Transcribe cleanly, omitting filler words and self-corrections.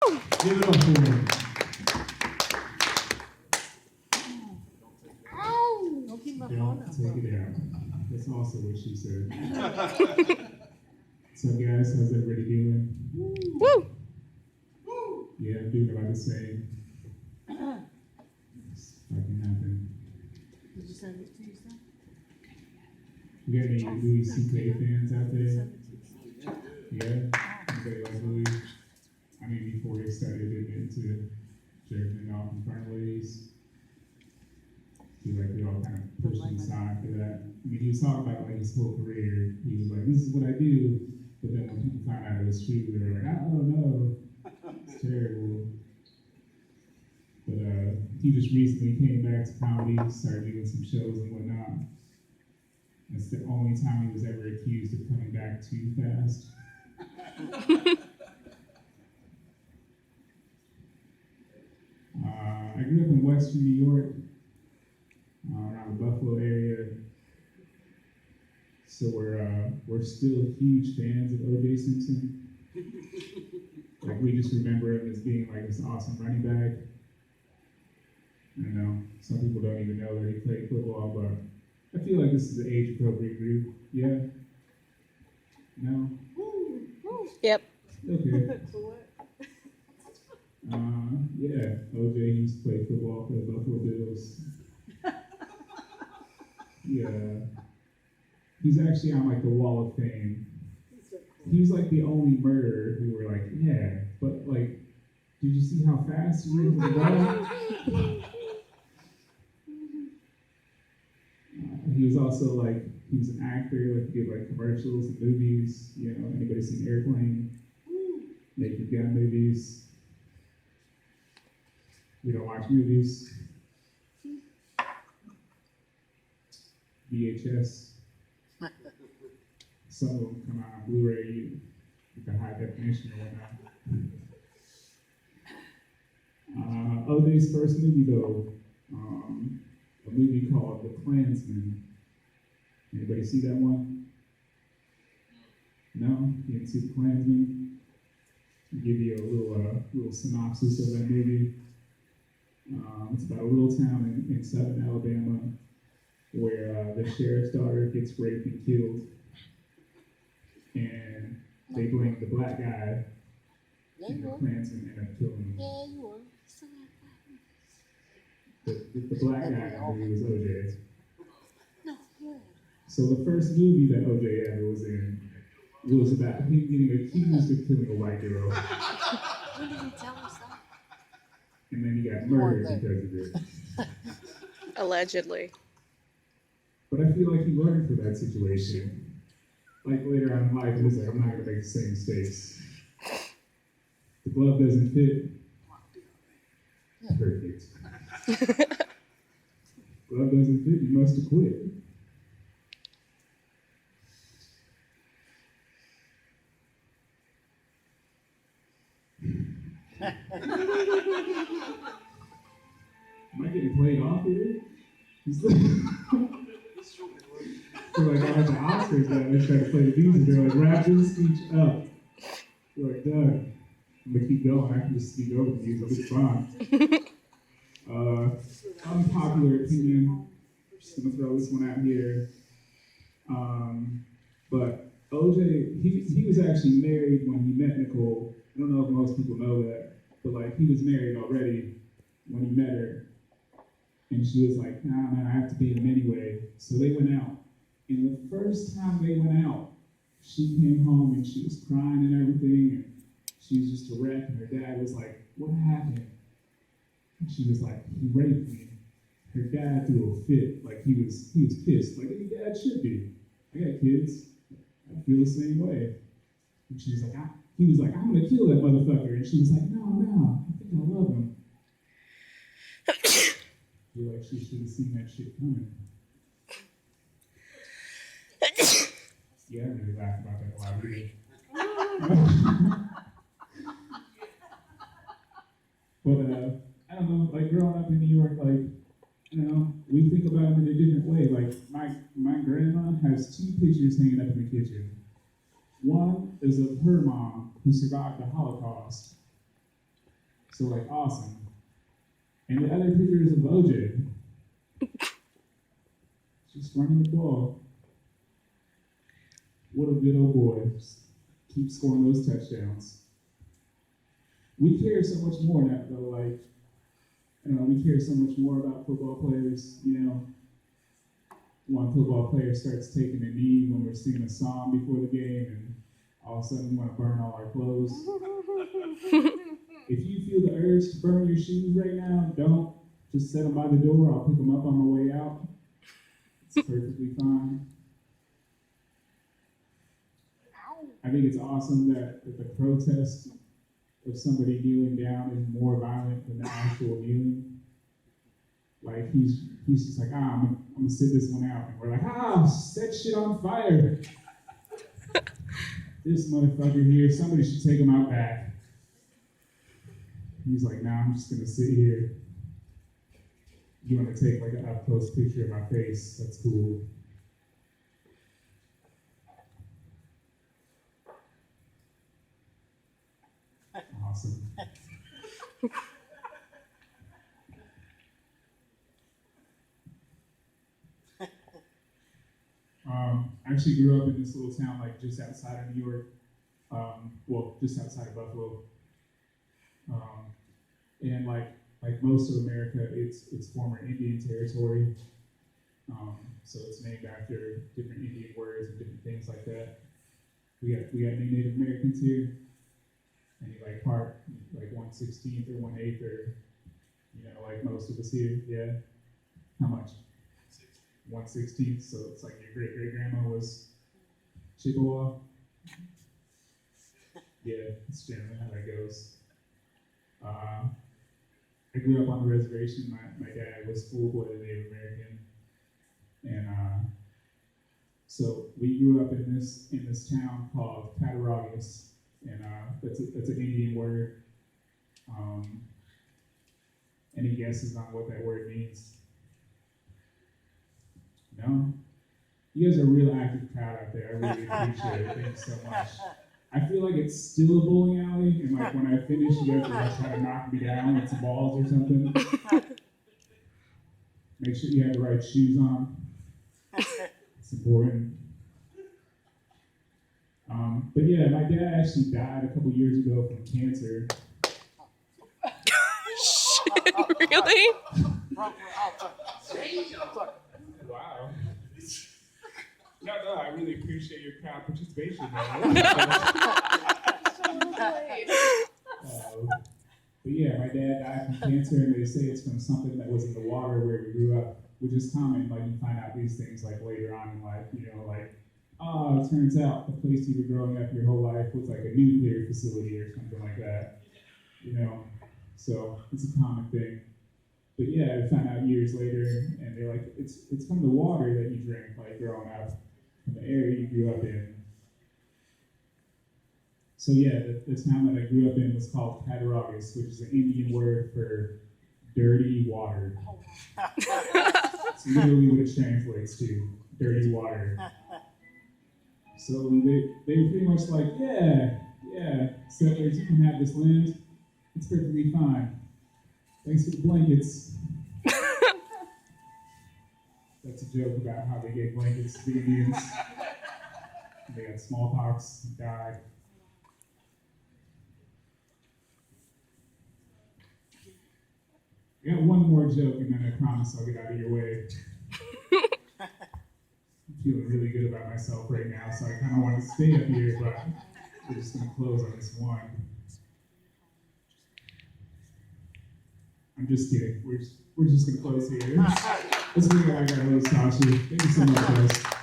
Give it up for him. Don't keep my phone Don't up. take it out. That's also what she said. So guys, how's everybody doing? Woo! Yeah, I'm doing about the same. It's fucking nothing. Did you send it to you, son? You got any Louis C.K. fans out there? Send it to you. Yeah? Anybody like Louis? I mean, before he started getting into jerking off in front of ladies. I feel like we all kind of pushed him aside for that. I mean, he was talking about like his whole career. He was like, this is what I do. But then when people found out it was true, they were like, oh no, it's terrible. But he just recently came back to comedy, started doing some shows and whatnot. That's the only time he was ever accused of coming back too fast. I grew up in Western New York, around the Buffalo area. So we're still huge fans of O.J. Simpson. Like we just remember him as being like this awesome running back. I don't know, some people don't even know that he played football, but I feel like this is an age-appropriate group. Yeah? No? Yep. Okay. For what? Yeah, O.J. used to play football for the Buffalo Bills. Yeah. He's actually on like the Wall of Fame. He's like the only murderer who were like, yeah, but like, did you see how fast he ran with the ball? He was also like, he was an actor, like he did like commercials and movies. You know, anybody seen Airplane? Naked Gun movies. We don't watch movies. VHS. Some of them come out on Blu-ray with the high definition or whatnot. O.J.'s first movie though, a movie called The Klansman. Anybody see that one? No? You didn't see The Klansman? I'll give you a little synopsis of that movie. It's about a little town in southern Alabama where the sheriff's daughter gets raped and killed. And they blame the black guy, and the Klansmen end up killing him. Yeah, you were. The black guy in the movie was O.J. No, yeah. So the first movie that O.J. ever was in was about him getting accused of killing a white girl. When did you tell us that? And then he got murdered because of it. Allegedly. But I feel like he learned from that situation. Like later on in life, he was like, I'm not going to make the same mistakes. The glove doesn't fit. Perfect. Glove doesn't fit, you must have quit. Am I getting played off here? They're like, I had the Oscars that they try to play the music. They're like, wrap this speech up. They're like, Doug, I'm gonna keep going. I can just speak over the music. It's fine. Unpopular opinion. Just gonna throw this one out here. But OJ, he was actually married when he met Nicole. I don't know if most people know that, but like he was married already when he met her. And she was like, nah, man, I have to date him anyway. So they went out. And the first time they went out, she came home and she was crying and everything. And she was just a wreck. And her dad was like, what happened? And she was like, he raped me. Her dad threw a fit. Like he was pissed. Like any dad should be. I got kids. I feel the same way. And she was like, he was like, I'm gonna kill that motherfucker. And she was like, no, I think I love him. I feel like she should have seen that shit coming. Yeah, I really laughed about that a lot, really. But I don't know, like growing up in New York, like, you know, we think about him in a different way. Like my grandma has 2 pictures hanging up in the kitchen. One is of her mom who survived the Holocaust. So like, awesome. And the other picture is of OJ. Just running the ball. What a good old boy. Just keep scoring those touchdowns. We care so much more now, though, like, we care so much more about football players, one football player starts taking a knee when we're singing a song before the game, and all of a sudden we want to burn all our clothes. If you feel the urge to burn your shoes right now, don't. Just set them by the door. I'll pick them up on my way out. It's perfectly fine. I think it's awesome that the protest of somebody kneeling down is more violent than the actual kneeling. Like, he's just like, I'm gonna sit this one out. And we're like, set shit on fire. This motherfucker here, somebody should take him out back. He's like, I'm just gonna sit here. You wanna take like an up-close picture of my face? That's cool. Awesome. I actually grew up in this little town, like just outside of New York. Just outside of Buffalo. And like most of America, it's former Indian territory. So it's named after different Indian words and different things like that. We got any Native Americans here? Any like part, like 1/16 or 1/8, or like most of us here? Yeah. How much? 1/16. So it's like your great-great-grandma was Chippewa. Yeah, that's generally how that goes. I grew up on the reservation. My dad was full-blooded Native American, and so we grew up in this town called Cattaraugus, and that's an Indian word. Any guesses on what that word means? No? You guys are a real active crowd out there. I really appreciate it. Thank you so much. I feel like it's still a bowling alley, and like when I finish, you guys are trying to knock me down with some balls or something. Make sure you have the right shoes on. It's important. But yeah, my dad actually died a couple years ago from cancer. Shit, really? Wow. No, I really appreciate your crowd participation, man. But yeah, my dad died from cancer, and they say it's from something that was in the water where we grew up, which is common. Like, you find out these things like later on in life, it turns out the place you were growing up your whole life was like a nuclear facility or something like that. So it's a common thing. But yeah, I found out years later, and they're like, it's from the water that you drank, like growing up, from the area you grew up in. So yeah, the town that I grew up in was called Cattaraugus, which is an Indian word for dirty water. It's literally what it translates to, dirty water. So they were pretty much like, yeah, settlers, you can have this land. It's perfectly fine. Thanks for the blankets. That's a joke about how they gave blankets to the Indians. They got smallpox and died. I got one more joke, and then I promise I'll get out of your way. I'm feeling really good about myself right now, so I kind of want to stay up here, but we're just going to close on this one. I'm just kidding. We're just going to close here. Let's bring it back our host, Chachi. Thank you so much, guys.